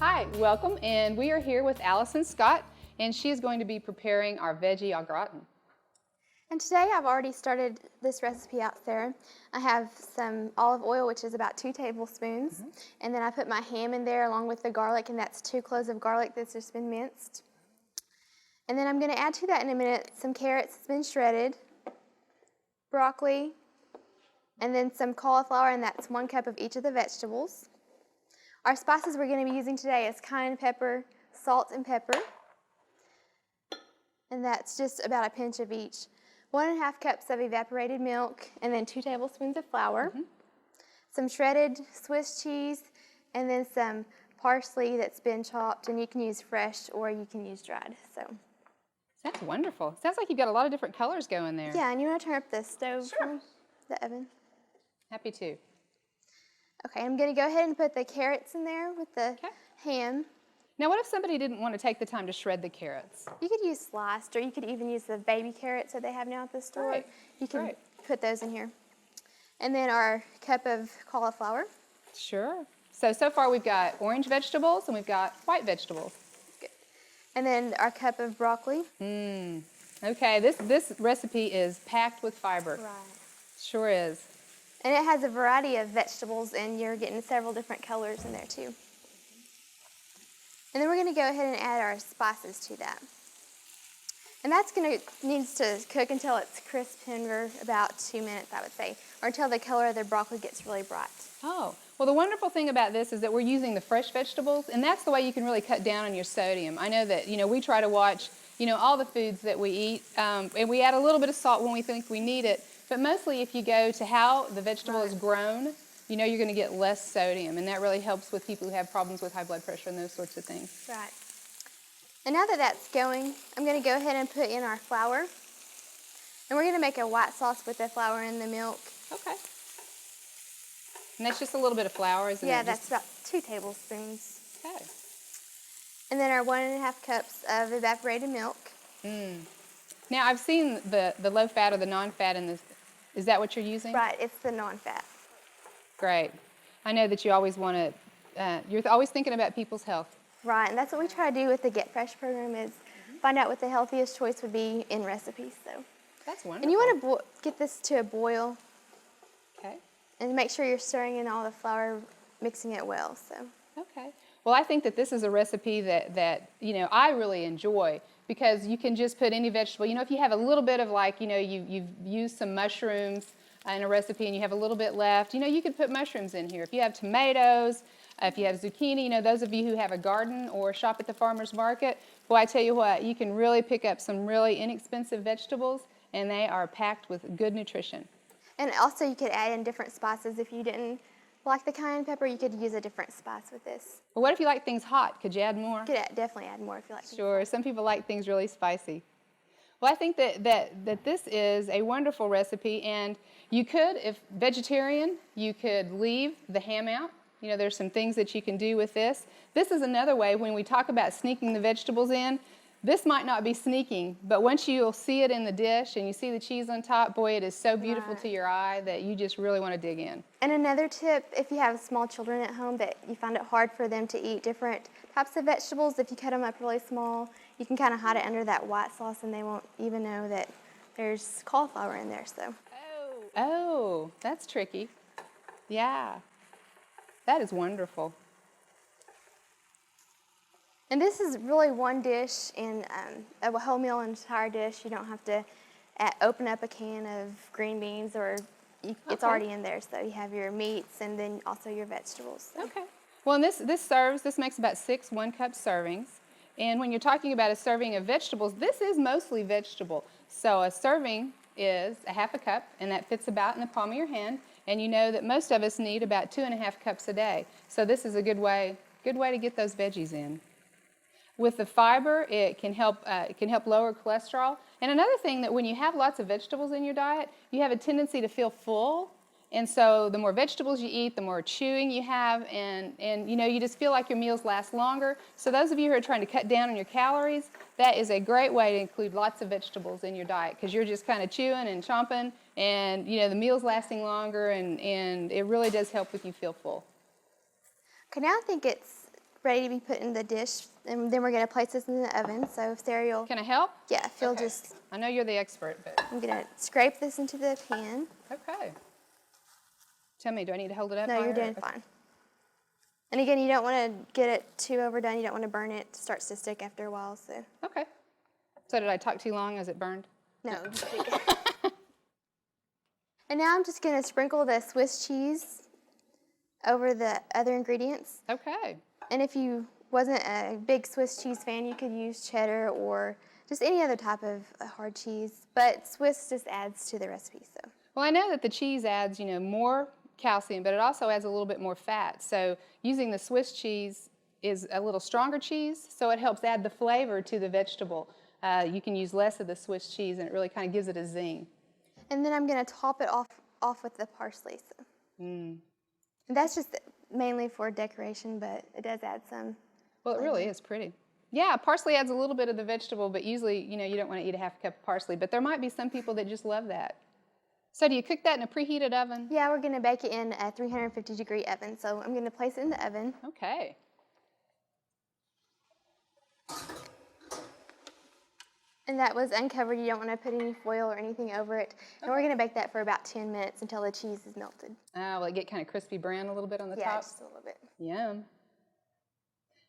Hi, welcome, and we are here with Allison Scott, and she is going to be preparing our veggie au gratin. And today I've already started this recipe out there. I have some olive oil, which is about 2 tablespoons, and then I put my ham in there along with the garlic, and that's 2 cloves of garlic that's just been minced. And then I'm going to add to that in a minute some carrots that's been shredded, broccoli, and then some cauliflower, and that's 1 cup of each of the vegetables. Our spices we're going to be using today is cayenne pepper, salt, and pepper, and that's just about a pinch of each. 1½ cups of evaporated milk, and then 2 tablespoons of flour, some shredded Swiss cheese, and then some parsley that's been chopped, and you can use fresh or you can use dried. So that's wonderful. Sounds like you've got a lot of different colors going there. yeah, and you want to turn up the stove from the oven? Happy to. Okay, I'm going to go ahead and put the carrots in there with the ham. Now, what if somebody didn't want to take the time to shred the carrots? You could use sliced, or you could even use the baby carrots that they have now at the store. Right. You can put those in here. And then our cup of cauliflower. Sure. So far we've got orange vegetables and we've got white vegetables. Good. And then our cup of broccoli. Okay, this recipe is packed with fiber. Right. Sure is. And it has a variety of vegetables, and you're getting several different colors in there too. And then we're going to go ahead and add our spices to that. And that's needs to cook until it's crisp tender, about 2 minutes, I would say, or until the color of the broccoli gets really bright. Oh, well, the wonderful thing about this is that we're using the fresh vegetables, and that's the way you can really cut down on your sodium. I know that, we try to watch, all the foods that we eat, and we add a little bit of salt when we think we need it, but mostly if you go to how the vegetable is grown, you're going to get less sodium, and that really helps with people who have problems with high blood pressure and those sorts of things. Right. And now that that's going, I'm going to go ahead and put in our flour. And we're going to make a white sauce with the flour and the milk. Okay. And that's just a little bit of flour, isn't it? Yeah, that's about 2 tablespoons. Okay. And then our 1½ cups of evaporated milk. Now, I've seen the low fat or the non-fat in this. Is that what you're using? Right, it's the non-fat. Great. I know that you always want to, you're always thinking about people's health. Right, and that's what we try to do with the Get Fresh program is find out what the healthiest choice would be in recipes. So that's wonderful. And you want to get this to a boil. Okay. And make sure you're stirring in all the flour, mixing it well. So. Okay. Well, I think that this is a recipe that I really enjoy because you can just put any vegetable. If you have a little bit of you've used some mushrooms in a recipe and you have a little bit left, you could put mushrooms in here. If you have tomatoes, if you have zucchini, those of you who have a garden or shop at the farmer's market, boy, I tell you what, you can really pick up some really inexpensive vegetables and they are packed with good nutrition. And also you could add in different spices. If you didn't like the cayenne pepper, you could use a different spice with this. Well, what if you like things hot? Could you add more? You could definitely add more if you like. Sure, some people like things really spicy. Well, I think that this is a wonderful recipe, and you could, if vegetarian, you could leave the ham out. There's some things that you can do with this. This is another way when we talk about sneaking the vegetables in. This might not be sneaking, but once you'll see it in the dish and you see the cheese on top, boy, it is so beautiful to your eye that you just really want to dig in. And another tip, if you have small children at home that you find it hard for them to eat different types of vegetables, if you cut them up really small, you can kind of hide it under that white sauce and they won't even know that there's cauliflower in there. So. Oh, that's tricky. Yeah, that is wonderful. And this is really one dish in a whole meal entire dish. You don't have to open up a can of green beans it's already in there. So you have your meats and then also your vegetables. So. Okay. Well, and this makes about 6 1-cup servings. And when you're talking about a serving of vegetables, this is mostly vegetable. So a serving is a ½ cup, and that fits about in the palm of your hand. And you know that most of us need about 2½ cups a day. So this is a good way to get those veggies in. With the fiber, it can help lower cholesterol. And another thing that when you have lots of vegetables in your diet, you have a tendency to feel full. And so the more vegetables you eat, the more chewing you have, and you just feel like your meals last longer. So those of you who are trying to cut down on your calories, that is a great way to include lots of vegetables in your diet because you're just kind of chewing and chomping, and the meal's lasting longer, and it really does help with you feel full. Okay, now I think it's ready to be put in the dish, and then we're going to place this in the oven. So if Sarah, you'll, Can I help? yeah, if you'll Okay. just, I know you're the expert, but I'm going to scrape this into the pan. okay. Tell me, do I need to hold it up? No, you're higher? doing Okay. fine. And again, you don't want to get it too overdone. You don't want to burn it. It starts to stick after a while. So Okay. So did I talk too long? Is it burned? no. And now I'm just going to sprinkle the Swiss cheese over the other ingredients. Okay. And if you wasn't a big Swiss cheese fan, you could use cheddar or just any other type of hard cheese. But Swiss just adds to the recipe. So Well, I know that the cheese adds, more calcium, but it also adds a little bit more fat. So using the Swiss cheese is a little stronger cheese, so it helps add the flavor to the vegetable. You can use less of the Swiss cheese, and it really kind of gives it a zing. and then I'm going to top it off with the parsley. So. And that's just mainly for decoration, but it does add some. Well, it really is pretty. Yeah, parsley adds a little bit of the vegetable, but usually, you don't want to eat a half a cup of parsley. But there might be some people that just love that. So do you cook that in a preheated oven? Yeah, we're going to bake it in a 350-degree oven. So I'm going to place it in the oven. Okay. And that was uncovered. You don't want to put any foil or anything over it. And we're going to bake that for about 10 minutes until the cheese is melted. Will it get kind of crispy brown a little bit on the Yeah, top? just a little bit. Yum.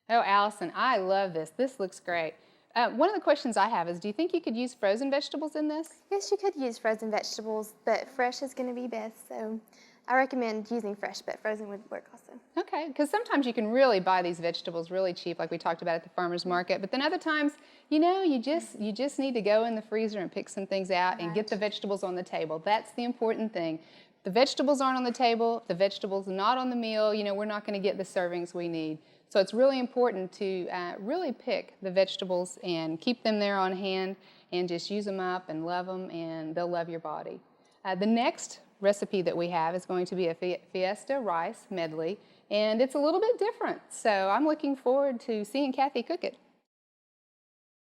Oh, Allison, I love this. This looks great. One of the questions I have is, do you think you could use frozen vegetables in this? Yes, you could use frozen vegetables, but fresh is going to be best. So I recommend using fresh, but frozen would work also. Okay, because sometimes you can really buy these vegetables really cheap, like we talked about at the farmer's market. But then other times, you just need to go in the freezer and pick some things out and get the vegetables on the table. That's the important thing. If the vegetables aren't on the table, if the vegetables are not on the meal, we're not going to get the servings we need. So it's really important to really pick the vegetables and keep them there on hand and just use them up and love them, and they'll love your body. The next recipe that we have is going to be a Fiesta rice medley, and it's a little bit different. So I'm looking forward to seeing Kathy cook it.